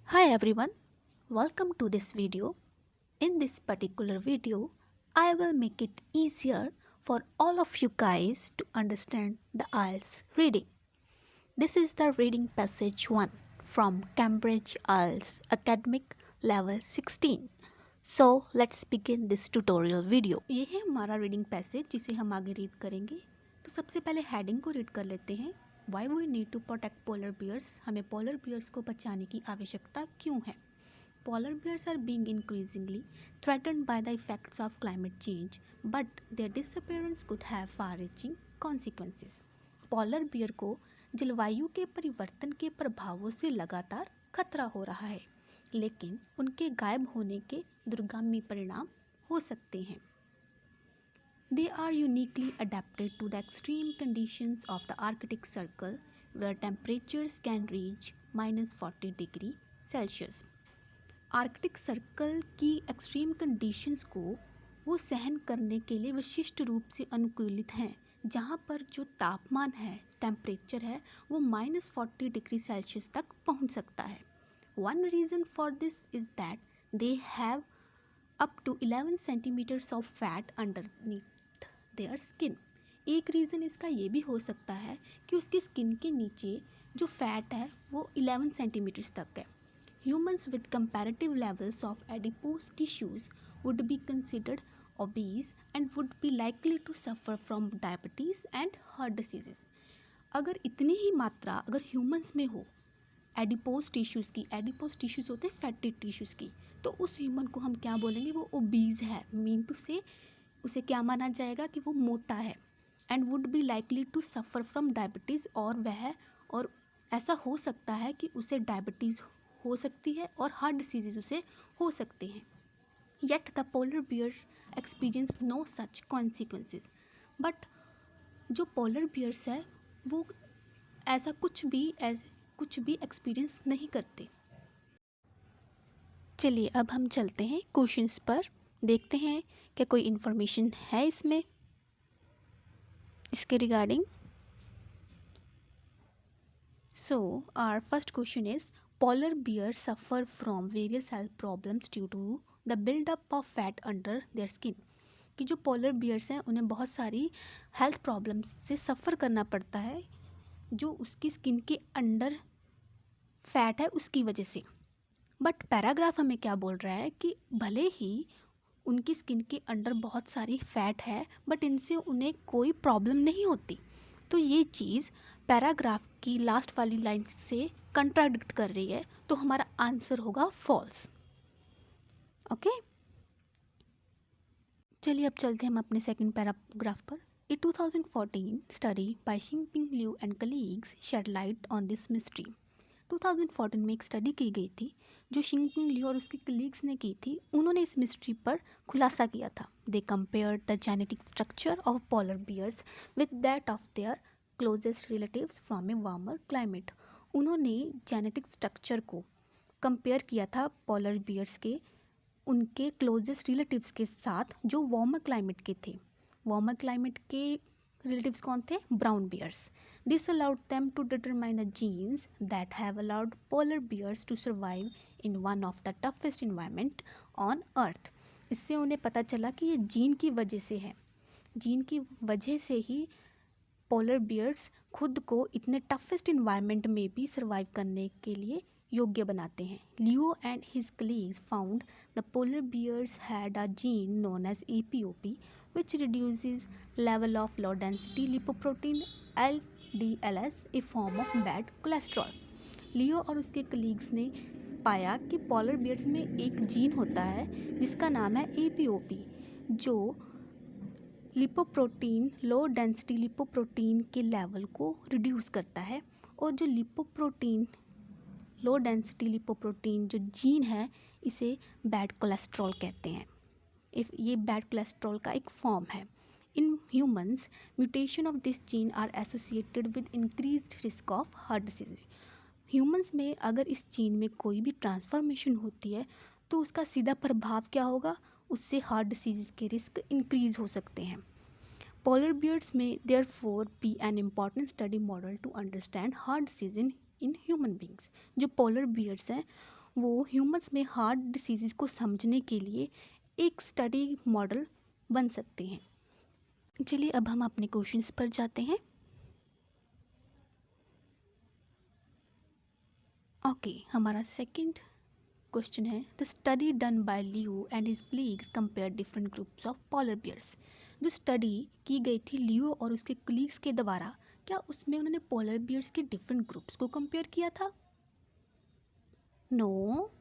Hi everyone, welcome to this video. In this particular video, I will make it easier for all of you guys to understand the IELTS reading. This is the reading passage 1 from Cambridge IELTS Academic Level 16. So let's begin this tutorial video. ये है हमारा reading passage जिसे हम आगे read करेंगे. तो सबसे पहले heading को read कर लेते हैं. Why we need to protect polar bears? हमें polar bears को बचाने की आवश्यकता क्यों है? Polar bears are being increasingly threatened by the effects of climate change, but their disappearance could have far-reaching consequences. Polar bear को जलवायु के परिवर्तन के प्रभावों से लगातार खतरा हो रहा है, लेकिन उनके गायब होने के दूरगामी परिणाम हो सकते हैं. They are uniquely adapted to the extreme conditions of the Arctic Circle, where temperatures can reach -40 degree Celsius. Arctic circle की एक्सट्रीम कंडीशंस को वो सहन करने के लिए विशिष्ट रूप से अनुकूलित हैं, जहाँ पर जो तापमान है, टेम्परेचर है, वो -40 डिग्री सेल्सियस तक पहुँच सकता है. One reason for this is that they have up to 11 centimetres of fat underneath their skin. एक रीज़न इसका ये भी हो सकता है कि उसकी स्किन के नीचे जो फैट है वो 11 सेंटीमीटर्स तक है. Humans with comparative levels of adipose tissues would be considered obese and would be likely to suffer from diabetes and heart diseases. अगर इतनी ही मात्रा अगर ह्यूमंस में हो एडिपोज टिश्यूज़ होते हैं फैटी टिश्यूज़ की, तो उस ह्यूमन को हम क्या बोलेंगे? वो ओबीज है. मीन टू से उसे क्या माना जाएगा कि वो मोटा है. And would be likely to suffer from diabetes, और ऐसा हो सकता है कि उसे डायबिटीज़ हो सकती है और हार्ट डिसीज़ उसे हो सकते हैं. Yet the polar bear experience no such consequences. But जो पोलर बियर्स है वो ऐसा कुछ भी एक्सपीरियंस नहीं करते. चलिए अब हम चलते हैं क्वेश्चंस पर, देखते हैं क्या कोई इन्फॉर्मेशन है इसमें इसके regarding. So our first question is polar bears suffer from various health problems due to the build-up of fat under their skin. कि जो polar bears हैं उन्हें बहुत सारी हेल्थ प्रॉब्लम्स से सफ़र करना पड़ता है जो उसकी स्किन के अंडर फैट है उसकी वजह से. बट पैराग्राफ हमें क्या बोल रहा है कि भले ही उनकी स्किन के अंडर बहुत सारी फैट है बट इनसे उन्हें कोई प्रॉब्लम नहीं होती. तो ये चीज़ पैराग्राफ की लास्ट वाली लाइन से कंट्राडिक्ट कर रही है, तो हमारा आंसर होगा फॉल्स. ओके, चलिए अब चलते हैं हम अपने सेकंड पैराग्राफ पर. A 2014 study by Shiping Liu and colleagues shed light on this mystery. 2014 में एक स्टडी की गई थी जो शिंगपिंग लिू और उसके कलीग्स ने की थी. उन्होंने इस मिस्ट्री पर खुलासा किया था. They compared the genetic structure of polar bears with that of their closest relatives from a warmer climate. उन्होंने जेनेटिक स्ट्रक्चर को कंपेयर किया था पोलर बियर्स के उनके क्लोजेस्ट रिलेटिव्स के साथ जो वार्मर क्लाइमेट के थे. वार्मर क्लाइमेट के रिलेटिव्स कौन थे? Brown bears. This allowed them to determine the genes that have allowed polar bears to survive in one of the toughest environment on earth. इससे उन्हें पता चला कि ये जीन की वजह से है. जीन की वजह से ही पोलर बियर्स खुद को इतने टफेस्ट इन्वायरमेंट में भी सर्वाइव करने के लिए योग्य बनाते हैं. Liu and his colleagues found the polar bears had a gene known as APOP which reduces level of low density lipoprotein LDLs, a form of bad cholesterol. लियो और उसके कलीग्स ने पाया कि पोलर बियर्स में एक जीन होता है जिसका नाम है APOP, जो लिपोप्रोटीन लो डेंसिटी लिपोप्रोटीन के लेवल को रिड्यूस करता है. और जो लिपोप्रोटीन लो डेंसिटी लिपोप्रोटीन जो जीन है इसे बैड कोलेस्ट्रॉल कहते हैं. ये बैड कोलेस्ट्रॉल का एक फॉर्म है. In humans mutation of this gene are associated with increased risk of heart disease. Humans में अगर इस जीन में कोई भी ट्रांसफॉर्मेशन होती है तो उसका सीधा प्रभाव क्या होगा? उससे हार्ट डिसीज़ के रिस्क इंक्रीज़ हो सकते हैं. पोलर बियर्स में therefore be an important study model to understand heart disease in human beings. जो पोलर बियर्स हैं वो ह्यूमंस में हार्ट डिसीज़ को समझने के लिए एक स्टडी मॉडल बन सकते हैं। चलिए अब हम अपने क्वेश्चंस पर जाते हैं। ओके, हमारा सेकंड क्वेश्चन है, the study done by Leo and his colleagues compare different groups of polar bears. जो स्टडी की गई थी लियो और उसके कलीग्स के द्वारा, क्या उसमें उन्होंने पोलर बियर्स के डिफरेंट ग्रुप्स को कंपेयर किया था? नो,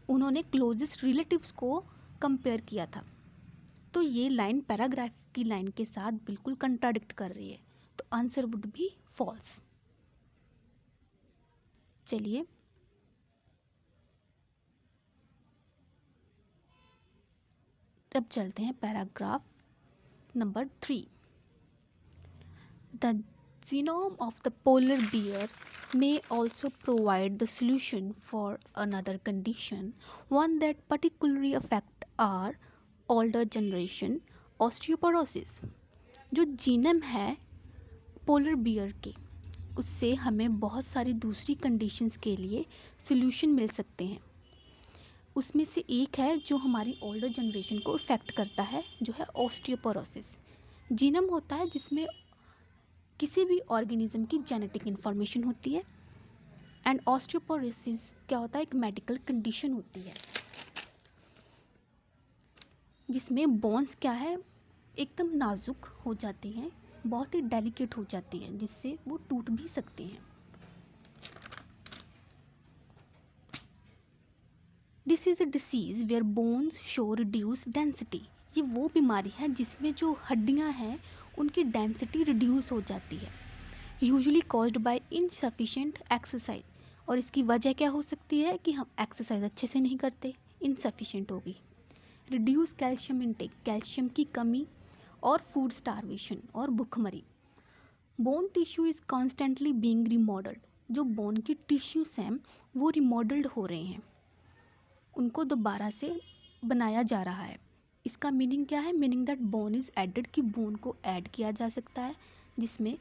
उन्होंने क्लोजेस्ट रिलेटिव्स को कंपेयर किया था। तो ये लाइन पैराग्राफ की लाइन के साथ बिल्कुल कंट्राडिक्ट कर रही है, तो आंसर वुड बी फॉल्स। चलिए अब चलते हैं paragraph number 3। The genome of the polar bear may also provide the solution for another condition, one that particularly affect our older generation, osteoporosis। जो जीनम है पोलर बियर के, उससे हमें बहुत सारी दूसरी कंडीशंस के लिए सॉल्यूशन मिल सकते हैं। उसमें से एक है जो हमारी ओल्डर जनरेशन को इफ़ेक्ट करता है, जो है ऑस्टियोपोरोसिस। जीनम होता है जिसमें किसी भी ऑर्गेनिज्म की जेनेटिक इन्फॉर्मेशन होती है, एंड ऑस्टियोपोरोसिस क्या होता है, एक मेडिकल कंडीशन होती है जिसमें बोन्स क्या है, एकदम नाजुक हो जाती हैं, बहुत ही डेलिकेट हो जाती हैं, जिससे वो टूट भी सकती हैं। This is a disease where bones show reduce density. ये वो बीमारी है जिसमें जो हड्डियाँ हैं उनकी डेंसिटी रिड्यूस हो जाती है, usually caused by insufficient exercise. और इसकी वजह क्या हो सकती है कि हम एक्सरसाइज अच्छे से नहीं करते, इनसफिशिएंट होगी। रिड्यूस कैल्शियम इनटेक, कैल्शियम की कमी, और फूड स्टारवेशन और भूखमरी। Bone tissue is constantly being remodelled. जो बोन की टिश्यूज हैं वो रिमॉडल्ड हो रहे हैं, उनको दोबारा से बनाया जा रहा है। इसका मीनिंग क्या है? Meaning that bone is added, कि बोन को ऐड किया जा सकता है, जिसमें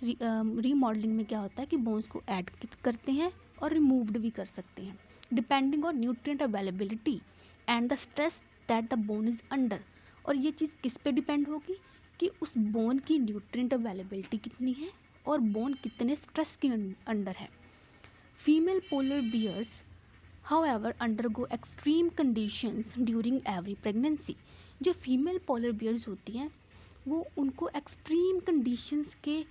रीमॉडलिंग में क्या होता है कि बोन्स को ऐड करते हैं और रिमूव्ड भी कर सकते हैं, depending on nutrient availability and the stress that the bone is under. और ये चीज़ किस पे डिपेंड होगी कि उस बोन की न्यूट्रिएंट अवेलेबिलिटी कितनी है और बोन कितने स्ट्रेस के अंडर है। Female polar bears however undergo extreme conditions during every pregnancy। जो फीमेल पोलर बियर्स होती हैं वो उनको एक्सट्रीम कंडीशंस के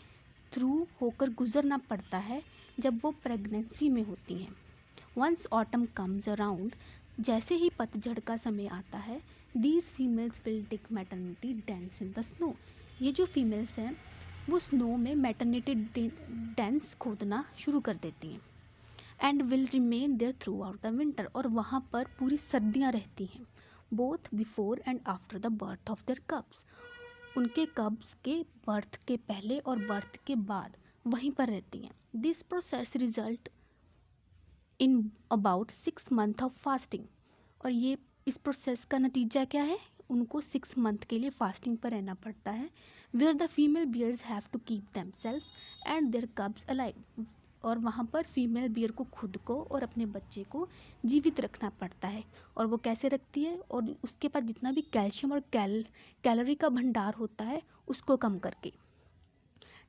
थ्रू होकर गुजरना पड़ता है जब वो प्रेगनेंसी में होती हैं। वंस ऑटम कम्स अराउंड, जैसे ही पतझड़ का समय आता है, these females will take maternity dens in the snow. ये जो फीमेल्स हैं वो स्नो में मैटरनिटी डेंस खोदना शुरू कर देती हैं, and will remain there throughout the winter. और वहाँ पर पूरी सर्दियाँ रहती हैं, both before and after the birth of their cubs. उनके कब्स के बर्थ के पहले और बर्थ के बाद वहीं पर रहती हैं। This process result in about 6 month of fasting. और ये इस प्रोसेस का नतीजा क्या है? उनको 6 मंथ के लिए फास्टिंग पर रहना पड़ता है, where the female bears have to keep them self and their cubs alive. और वहाँ पर फीमेल बियर को खुद को और अपने बच्चे को जीवित रखना पड़ता है। और वो कैसे रखती है? और उसके पास जितना भी कैल्शियम और कैलोरी का भंडार होता है उसको कम करके।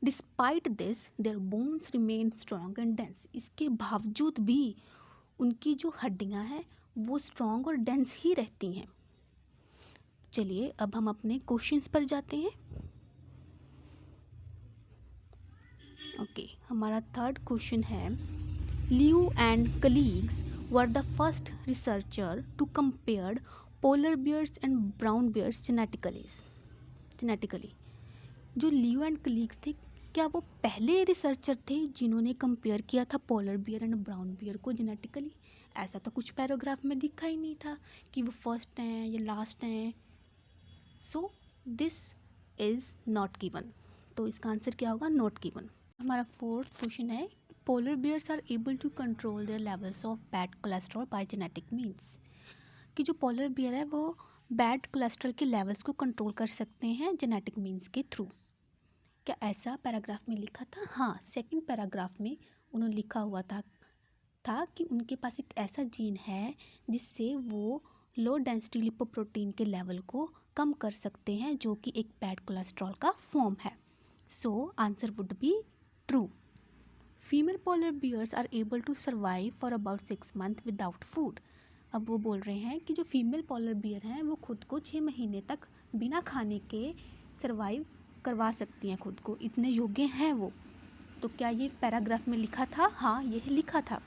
Despite this their bones remain strong and dense. इसके बावजूद भी उनकी जो हड्डियाँ हैं वो स्ट्रॉन्ग और डेंस ही रहती हैं। चलिए अब हम अपने क्वेश्चंस पर जाते हैं। ओके, हमारा थर्ड क्वेश्चन है, Liu and colleagues were the first researcher to compare polar bears and brown bears genetically. जो लियू एंड कलीग्स थे, क्या वो पहले रिसर्चर थे जिन्होंने कंपेयर किया था polar bear and brown bear को जेनेटिकली? ऐसा तो कुछ पैराग्राफ में लिखा ही नहीं था कि वो फर्स्ट हैं या लास्ट हैं। So this is not given, तो इसका आंसर क्या होगा? Not given. हमारा फोर्थ क्वेश्चन है, polar bears are able to control their levels of bad cholesterol by genetic means. कि जो पोलर बियर है वो बैड कोलेस्ट्रॉल के लेवल्स को कंट्रोल कर सकते हैं जेनेटिक मीन्स के थ्रू। क्या ऐसा पैराग्राफ में लिखा था? हाँ, सेकंड पैराग्राफ में उन्होंने लिखा हुआ था था कि उनके पास एक ऐसा जीन है जिससे वो लो डेंसिटी लिपोप्रोटीन के लेवल को कम कर सकते हैं, जो कि एक बैड कोलेस्ट्रॉल का फॉर्म है। So answer would be true. Female polar bears are able to survive for about 6 months without food. अब वो बोल रहे हैं कि जो फीमेल पोलर बियर हैं वो खुद को 6 महीने तक बिना खाने के सर्वाइव करवा सकती हैं, खुद को इतने योग्य हैं वो। तो क्या ये पैराग्राफ में लिखा था? हाँ, यह लिखा था,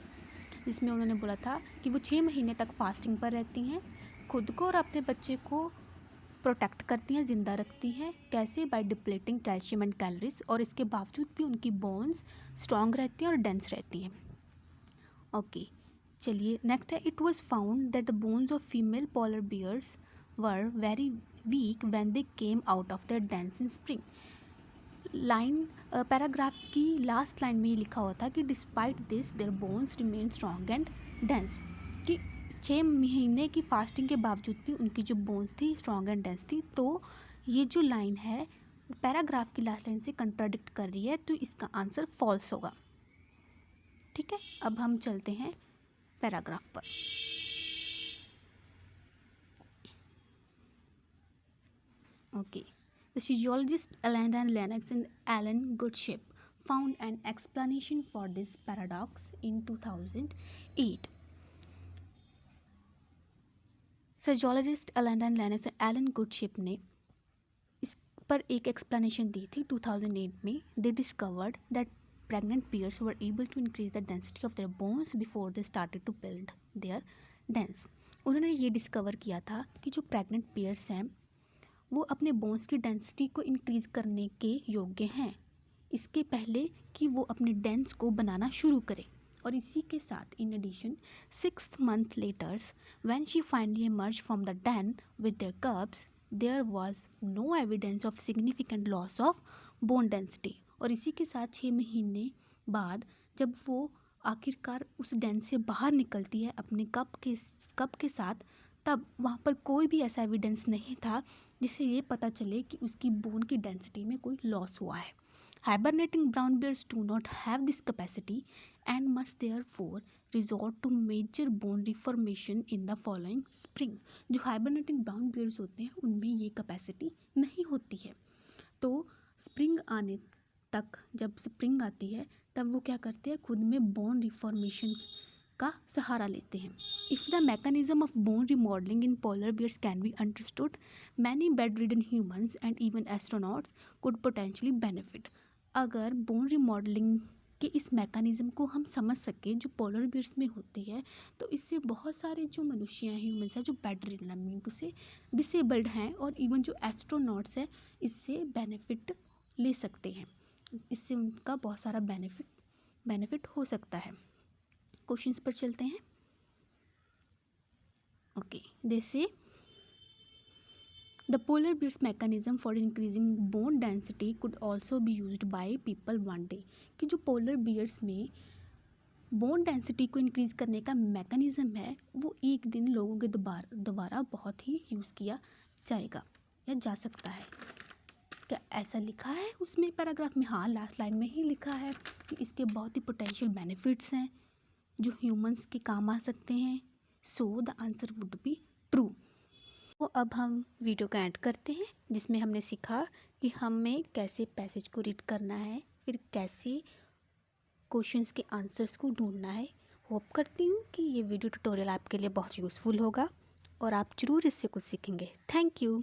जिसमें उन्होंने बोला था कि वो 6 महीने तक फास्टिंग पर रहती हैं, खुद को और अपने बच्चे को प्रोटेक्ट करती हैं, ज़िंदा रखती हैं। कैसे? By depleting calcium and calories, और इसके बावजूद भी उनकी बोन्स स्ट्रॉन्ग रहती हैं और डेंस रहती हैं। ओके, चलिए नेक्स्ट है, it was found that the bones of female polar bears were very weak when they came out of their dens in spring. Line paragraph की लास्ट लाइन में ये लिखा हुआ था कि despite this their bones remain strong and dense, कि 6 महीने की फास्टिंग के बावजूद भी उनकी जो बोन्स थी स्ट्रॉन्ग एंड डेंस थी। तो ये जो लाइन है पैराग्राफ की लास्ट लाइन से कंट्राडिक्ट कर रही है, तो इसका आंसर फॉल्स होगा। ठीक है, अब हम चलते हैं पैराग्राफ पर। Okay, the physiologist Alan Lennox and Alan Goodship found an explanation for this paradox in 2008. Physiologist Alan Lenus और एलन गुडशिप ने इस पर एक एक्सप्लेनेशन दी थी 2008 में। They discovered that pregnant bears were able to increase the density of their bones before they started to build their dens. उन्होंने ये discover किया था कि जो प्रेग्नेंट बियर्स हैं वो अपने बोन्स की डेंसिटी को इंक्रीज़ करने के योग्य हैं, इसके पहले कि वो अपने डेंस को बनाना शुरू करें। और इसी के साथ in addition 6 months later when she finally emerged from the den with their cubs, there was no evidence of significant loss of bone density। और इसी के साथ 6 महीने बाद जब वो आखिरकार उस डेन से बाहर निकलती है अपने कब के साथ, तब वहाँ पर कोई भी ऐसा एविडेंस नहीं था जिससे ये पता चले कि उसकी बोन की डेंसिटी में कोई लॉस हुआ है। Hibernating brown bears do not have this capacity and must therefore resort to major bone reformation in the following spring। जो hibernating brown bears होते हैं उनमें ये कैपेसिटी नहीं होती है। तो स्प्रिंग आने तक, जब स्प्रिंग आती है तब वो क्या करते हैं, खुद में बोन रिफॉर्मेशन का सहारा लेते हैं। If the mechanism of bone remodelling in polar bears can be understood, many bedridden humans and even astronauts could potentially benefit. अगर बोन रिमॉडलिंग के इस मैकेनिज़्म को हम समझ सकें जो पोलर बियर्स में होती है, तो इससे बहुत सारे जो मनुष्य हैं, ह्यूमन्स हैं, जो बेड रिडन मीन टू से डिसेबल्ड हैं, और इवन जो एस्ट्रोनॉट्स हैं, इससे बेनिफिट ले सकते हैं। इससे उनका बहुत सारा बेनिफिट हो सकता है। क्वेश्चंस पर चलते हैं। Okay, they say the polar bears mechanism for increasing bone density could also be used by people one day, कि जो पोलर बियर्स में बोन डेंसिटी को इंक्रीज़ करने का मैकेनिज्म है वो एक दिन लोगों के दोबारा बहुत ही यूज़ किया जाएगा या जा सकता है। क्या ऐसा लिखा है उसमें पैराग्राफ में? हाँ, लास्ट लाइन में ही लिखा है कि इसके बहुत ही पोटेंशियल बेनिफिट्स हैं जो ह्यूमंस के काम आ सकते हैं। So the answer would be true. तो अब हम वीडियो का एंड करते हैं, जिसमें हमने सीखा कि हमें कैसे पैसेज को रीड करना है, फिर कैसे क्वेश्चंस के आंसर्स को ढूंढना है। होप करती हूँ कि ये वीडियो ट्यूटोरियल आपके लिए बहुत यूज़फुल होगा और आप ज़रूर इससे कुछ सीखेंगे। Thank you.